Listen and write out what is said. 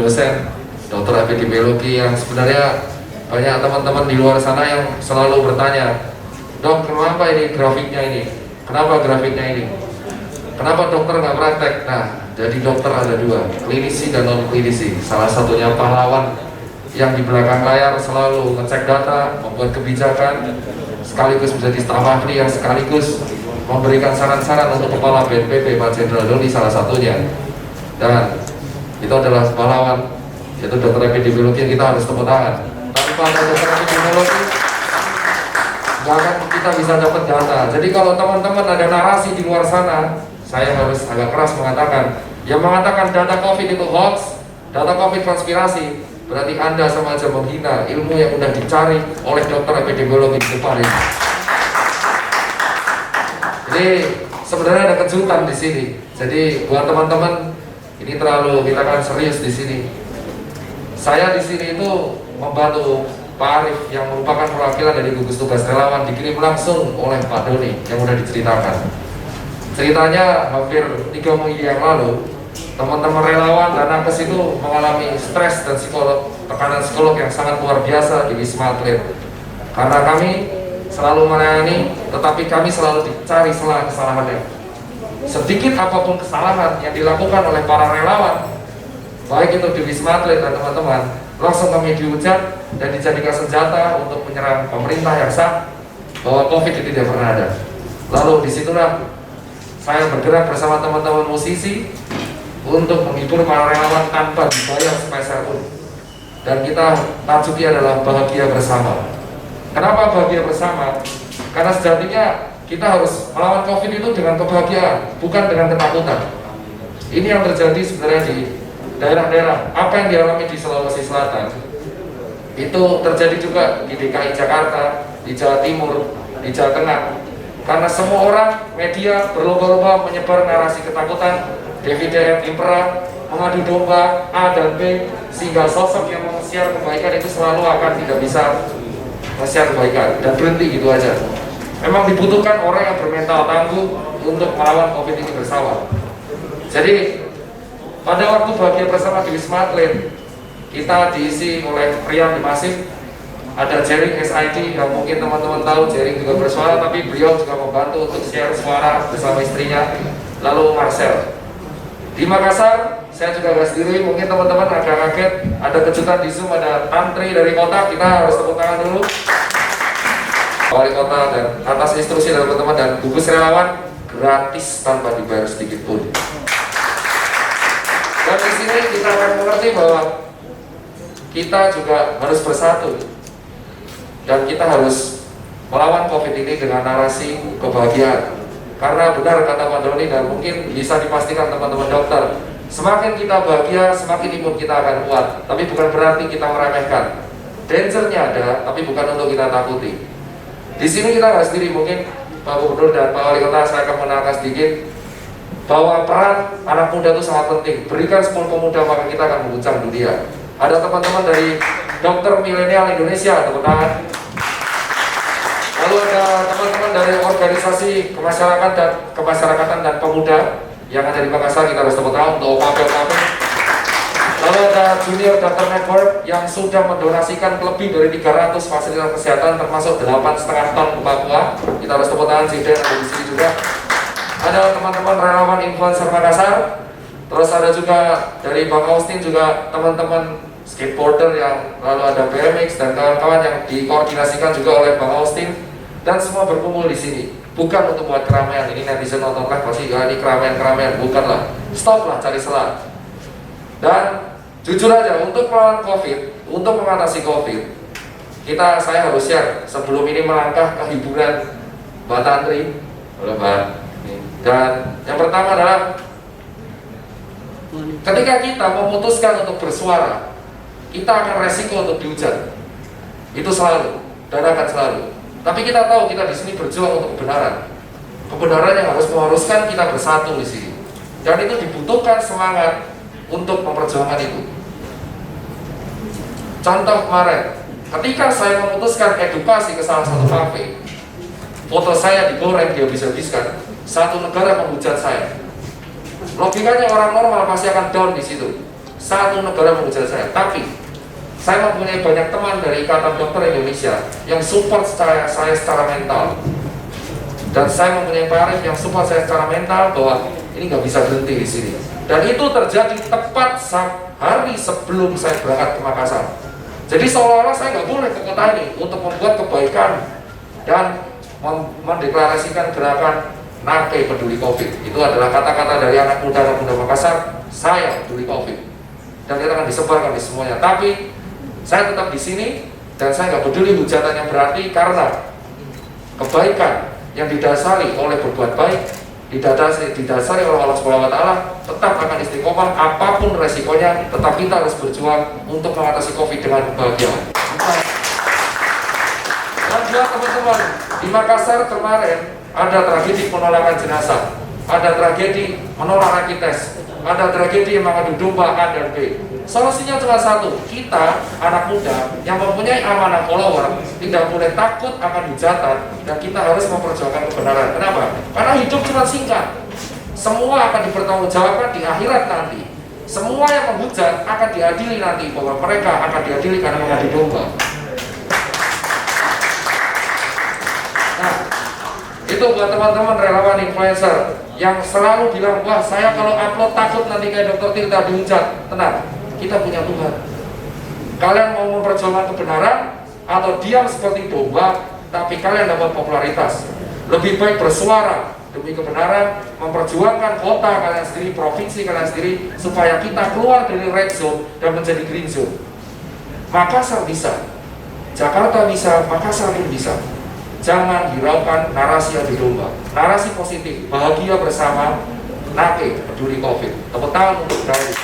dosen dokter epidemiologi yang sebenarnya banyak teman-teman di luar sana yang selalu bertanya, dok, kenapa ini grafiknya ini? Kenapa grafiknya ini? Kenapa dokter nggak praktek? Nah, jadi dokter ada dua, klinisi dan non klinisi. Salah satunya pahlawan yang di belakang layar selalu ngecek data, membuat kebijakan, sekaligus menjadi staf ahli yang sekaligus memberikan saran-saran untuk Kepala BNPB Pak Jenderal Doni salah satunya. Dan itu adalah pahlawan, yaitu dokter epidemiologi yang kita harus tepuk tangan. Tanpa ada dokter epidemiologi, nggak akan kita bisa dapat data. Jadi kalau teman-teman ada narasi di luar sana, saya harus agak keras mengatakan, yang mengatakan data COVID itu hoax, data COVID konspirasi, berarti Anda sama aja menghina ilmu yang sudah dicari oleh dokter epidemiologi di depan ini. Jadi sebenarnya ada kejutan di sini. Jadi buat teman-teman, ini terlalu kita kan serius di sini. Saya di sini itu membantu Pak Arief yang merupakan perwakilan dari gugus tugas relawan, dikirim langsung oleh Pak Doni yang sudah diceritakan. Ceritanya hampir 3 minggu yang lalu, teman-teman relawan dan nakes itu mengalami stres dan tekanan psikolog yang sangat luar biasa di Wisma Atlet. Karena kami selalu melayani, tetapi kami selalu dicari kesalahannya. Sedikit apapun kesalahan yang dilakukan oleh para relawan, baik itu di Wisma Atlet dan teman-teman, langsung kami dihujat dan dijadikan senjata untuk menyerang pemerintah yang sah bahwa COVID itu tidak pernah ada. Lalu disitulah saya bergerak bersama teman-teman musisi untuk menghibur para relawan tanpa dibayar sepeser pun. Dan kita tajuknya adalah bahagia bersama. Kenapa bahagia bersama? Karena sejatinya kita harus melawan COVID itu dengan kebahagiaan, bukan dengan ketakutan. Ini yang terjadi sebenarnya di daerah-daerah. Apa yang dialami di Sulawesi Selatan itu terjadi juga di DKI Jakarta, di Jawa Timur, di Jawa Tengah. Karena semua orang, media berlomba-lomba menyebar narasi ketakutan, divide et impera, mengadu domba A dan B, sehingga sosok yang meng-share kebaikan itu selalu akan tidak bisa meng-share kebaikan dan berhenti gitu aja. Memang dibutuhkan orang yang bermental tangguh untuk melawan COVID ini bersama. Jadi pada waktu bahagia bersama di Wisma Atlet, kita diisi oleh Rian Masif, ada Jering SID yang mungkin teman-teman tahu, Jering juga bersuara, tapi beliau juga membantu untuk share suara bersama istrinya. Lalu Marcel di Makassar, saya juga agak sendiri, mungkin teman-teman agak kaget, ada kejutan di Zoom, ada Tantri dari kota, kita harus tepuk tangan dulu. Wali kota dan atas instruksi dari teman-teman dan gugus relawan gratis tanpa dibayar sedikit pun. Dan di sini kita akan mengerti bahwa kita juga harus bersatu dan kita harus melawan COVID ini dengan narasi kebahagiaan. Karena benar kata Pak Doni dan mungkin bisa dipastikan teman-teman dokter, semakin kita bahagia, semakin imun kita akan kuat. Tapi bukan berarti kita meremehkan. Dangernya ada, tapi bukan untuk kita takuti. Di sini kita nggak sendiri, mungkin Pak Gubernur dan Pak Wali Kota saya akan menangkan sedikit bahwa peran anak muda itu sangat penting. Berikan 10 pemuda maka kita akan mengguncang dunia. Ada teman-teman dari Dokter Milenial Indonesia, tepuk tangan. Lalu ada teman-teman dari organisasi kemasyarakatan dan pemuda yang ada di Makassar, kita harus tepuk tangan untuk OKP. Lalu ada Junior Doctor Network yang sudah mendonasikan lebih dari 300 fasilitas kesehatan termasuk 8,5 ton ke Papua. Kita harus tepuk tangan, Ziden ada di sini juga. Ada teman-teman relawan influencer Makassar. Terus ada juga dari Bang Austin juga teman-teman skateboarder yang lalu ada BMX dan kawan-kawan yang dikoordinasikan juga oleh Bang Austin. Dan semua berkumpul di sini. Bukan untuk buat keramaian. Ini netizen nonton live pasti ini keramaian-keramaian. Bukanlah. Stoplah cari celah. Dan jujur aja, untuk melawan COVID, untuk mengatasi COVID, saya harus share sebelum ini melangkah ke hiburan Mbak Tantri, Mbak. Dan yang pertama adalah ketika kita memutuskan untuk bersuara, kita akan resiko untuk dihujat. Itu selalu dan akan selalu. Tapi kita tahu kita di sini berjuang untuk kebenaran. Kebenaran yang harus mengharuskan kita bersatu di sini. Dan itu dibutuhkan semangat untuk memperjuangkan itu. Contoh kemarin, ketika saya memutuskan edukasi ke salah satu kafe, foto saya digoreng, dihabis-habiskan, satu negara menghujat saya. Logikanya orang normal pasti akan down di situ. satu negara menghujat saya, tapi saya mempunyai banyak teman dari Ikatan Dokter Indonesia yang support saya secara mental, dan saya mempunyai Pak Arief yang support saya secara mental bahwa ini nggak bisa berhenti di sini. Dan itu terjadi tepat hari sebelum saya berangkat ke Makassar. Jadi seolah-olah saya nggak boleh ke kota ini untuk membuat kebaikan dan mendeklarasikan gerakan Nake peduli COVID. Itu adalah kata-kata dari anak muda Makassar. Saya peduli COVID, dan kita akan disebarkan di semuanya. Tapi saya tetap di sini dan saya nggak peduli hujatan yang berarti, karena kebaikan yang didasari oleh berbuat baik, didasari oleh Allah Subhanahu wa Ta'ala, tetap akan istiqomah apapun resikonya. Tetap kita harus berjuang untuk mengatasi COVID dengan kebahagiaan. Dan buat teman-teman di Makassar kemarin ada tragedi penolakan jenazah, ada tragedi menolak rapid test, ada tragedi yang mengadu domba A dan B. Solusinya cuma satu, kita anak muda yang mempunyai amanah follower tidak boleh takut akan hujatan, dan kita harus memperjuangkan kebenaran. Kenapa? Karena hidup cuma singkat. Semua akan dipertanggungjawabkan di akhirat nanti. Semua yang menghujat akan diadili nanti, bahwa mereka akan diadili karena mengadu domba. Nah, itu buat teman-teman relawan influencer yang selalu bilang, wah saya kalau upload takut nanti kayak Dr. Tirta dihujat. Tenang, kita punya Tuhan. Kalian mau memperjuangkan kebenaran atau diam seperti domba, tapi kalian dapat popularitas. Lebih baik bersuara demi kebenaran, memperjuangkan kota kalian sendiri, provinsi kalian sendiri, supaya kita keluar dari red zone dan menjadi green zone. Makassar bisa, Jakarta bisa, Makassar pun bisa. Jangan hiraukan narasi adu domba. Narasi positif, bahagia bersama, Nake peduli COVID. Tepuk tangan untuk Brian.